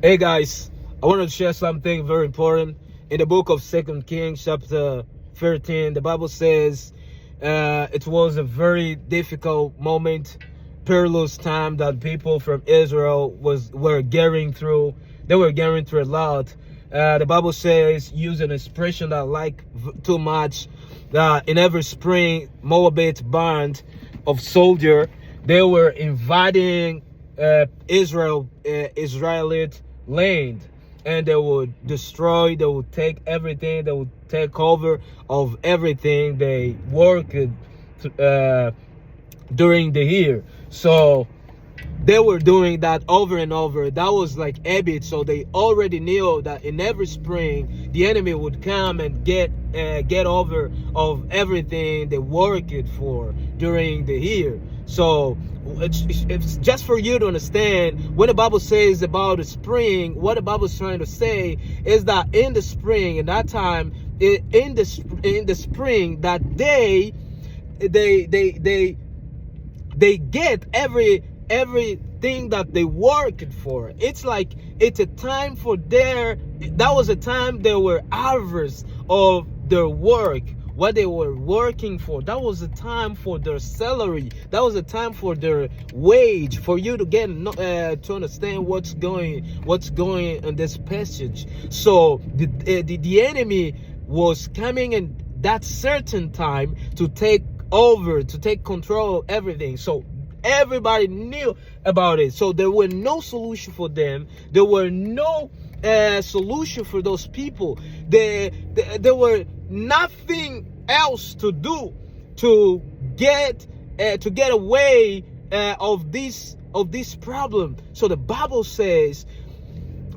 Hey guys, I want to share something very important. In the book of 2 Kings chapter 13, the Bible says it was a very difficult moment, perilous time that people from Israel were getting through. They were getting through a lot. The Bible says, use an expression that I like too much, that in every spring, Moabite band of soldier, they were invading Israelite land, and they would destroy, they would take everything, they would take over of everything they worked during the year. So they were doing that over and over. That was like habit. So they already knew that in every spring the enemy would come and get over of everything they worked for during the year. So it's just for you to understand, when the Bible says about the spring, what the Bible is trying to say is that in the spring, in that time, in the spring, that they get everything that they worked for. It's like it's a time for that was a time they were harvest of their work, what they were working for. That was a time for their salary. That was a time for their wage. For you to get to understand what's going in this passage. So the enemy was coming in that certain time to take over, to take control of everything. So everybody knew about it. So there were no solution for them. There were no solution for those people. There were nothing else to do to get away of this problem. So the Bible says,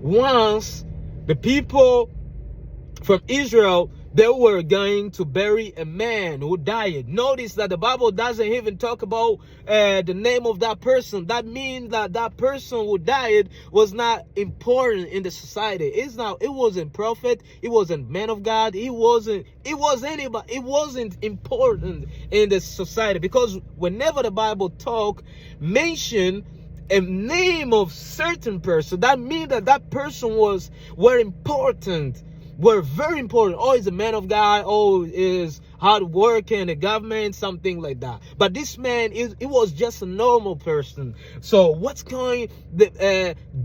once the people from Israel, they were going to bury a man who died. Notice that the Bible doesn't even talk about the name of that person. That means that that person who died was not important in the society. It wasn't prophet. It wasn't man of God. It wasn't anybody. It wasn't important in the society, because whenever the Bible mention a name of certain person, that means that person were important. Were very important. Oh, he's a man of God. Oh, is hard working in the government, something like that. But this man it was just a normal person. So what's going?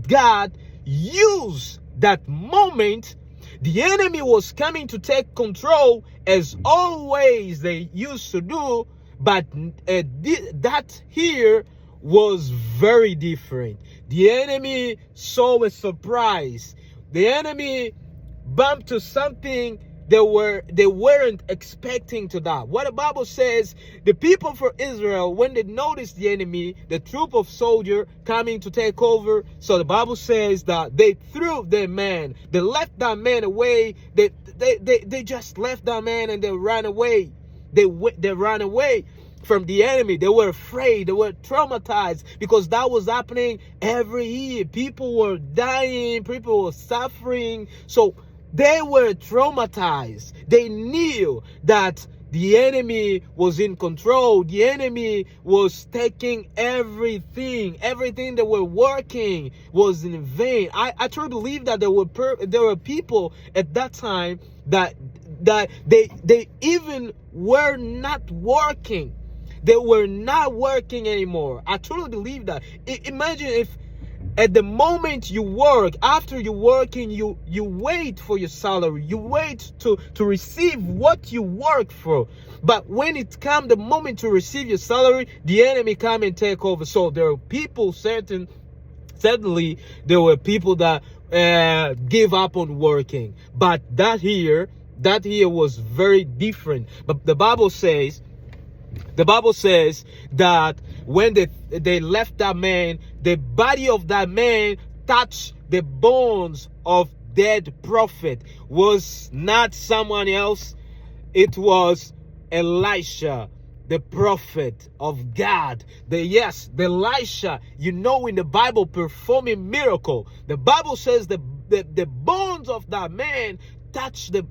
God used that moment. The enemy was coming to take control, as always they used to do. But that here was very different. The enemy saw a surprise. The enemy bumped to something they weren't expecting to that. What the Bible says, the people for Israel, when they noticed the enemy, the troop of soldiers coming to take over, so the Bible says that they threw their man. They left that man away. They just left that man and they ran away. They ran away from the enemy. They were afraid. They were traumatized, because that was happening every year. People were dying. People were suffering. So they were traumatized. They knew that the enemy was in control. The enemy was taking everything. Everything they were working was in vain. I truly believe that there were people at that time that they even were not working. They were not working anymore. I truly believe that. Imagine if at the moment you work, after you working, you wait for your salary. You wait to receive what you work for. But when it comes the moment to receive your salary, the enemy come and take over. So there are people, certainly there were people that give up on working. But that here was very different. But the Bible says that when they left that man, the body of that man touched the bones of dead prophet. Was not someone else. It was Elisha, the prophet of God. The Elisha, in the Bible, performing miracle. The Bible says the bones of that man touched the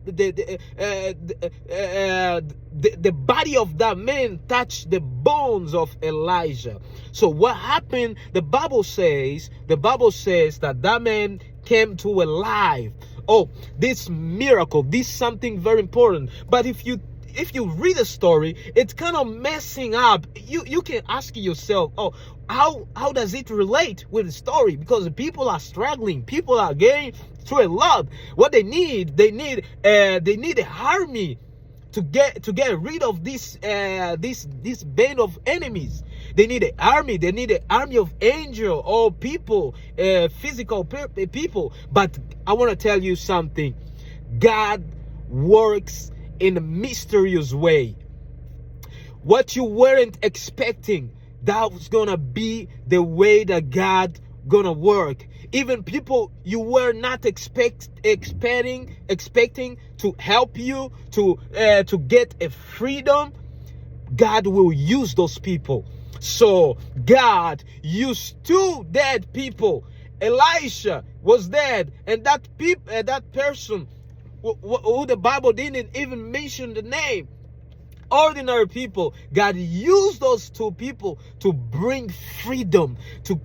body of that man touched the bones of Elijah. So what happened? The Bible says that man came to alive. Oh, this miracle, this something very important. But if you read the story, it's kind of messing up. You can ask yourself, oh, how does it relate with the story? Because the people are struggling, people are going through a lot. What they need an army to get rid of this band of enemies. They need an army. They need an army of angels or people, physical people. But I want to tell you something. God works in a mysterious way. What you weren't expecting, that was gonna be the way that God gonna work. Even people you were not expecting to help you to get a freedom, God will use those people. So God used 2 dead people. Elisha was dead, and that person who the Bible didn't even mention the name, ordinary people, God used those 2 people to bring freedom, to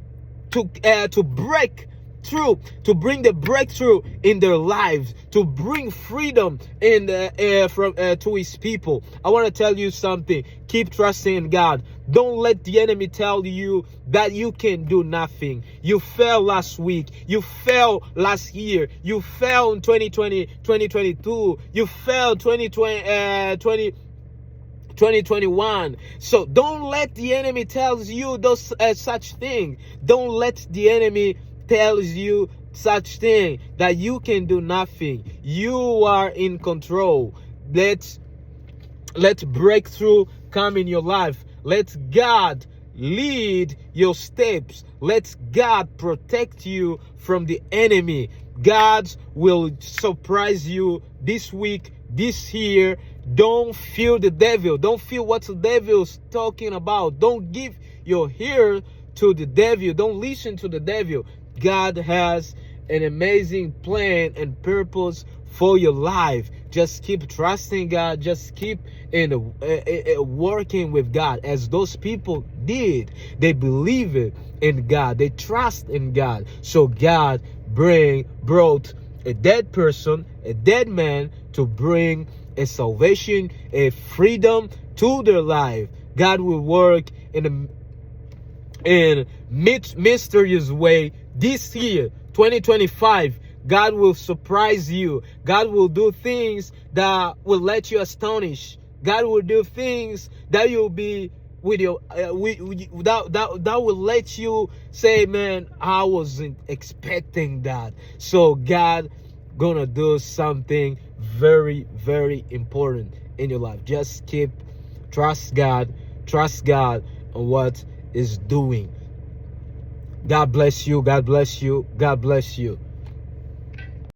break through, to bring the breakthrough in their lives, to bring freedom in to his people. I want to tell you something. Keep trusting in God. Don't let the enemy tell you that you can do nothing. You fell last week. You fell last year. You fell in 2020, 2022. You fell 2021. So don't let the enemy tells you those such thing. Don't let the enemy tells you such thing that you can do nothing. You are in control. Let breakthrough come in your life. Let God lead your steps. Let God protect you from the enemy. God will surprise you this week, this year. Don't fear the devil. Don't fear what the devil's talking about. Don't give your ear to the devil. Don't listen to the devil. God has an amazing plan and purpose for your life. Just keep trusting God. Just keep working with God, as those people did. They believe it in God. They trust in God. So God brought a dead person, a dead man, to bring a salvation, a freedom to their life. God will work in a mysterious way this year, 2025. God will surprise you. God will do things that will let you astonish. God will do things that you'll be with your that will let you say, man, I wasn't expecting that. So God gonna do something very, very important in your life. Just trust God on what is doing. God bless you. God bless you. God bless you.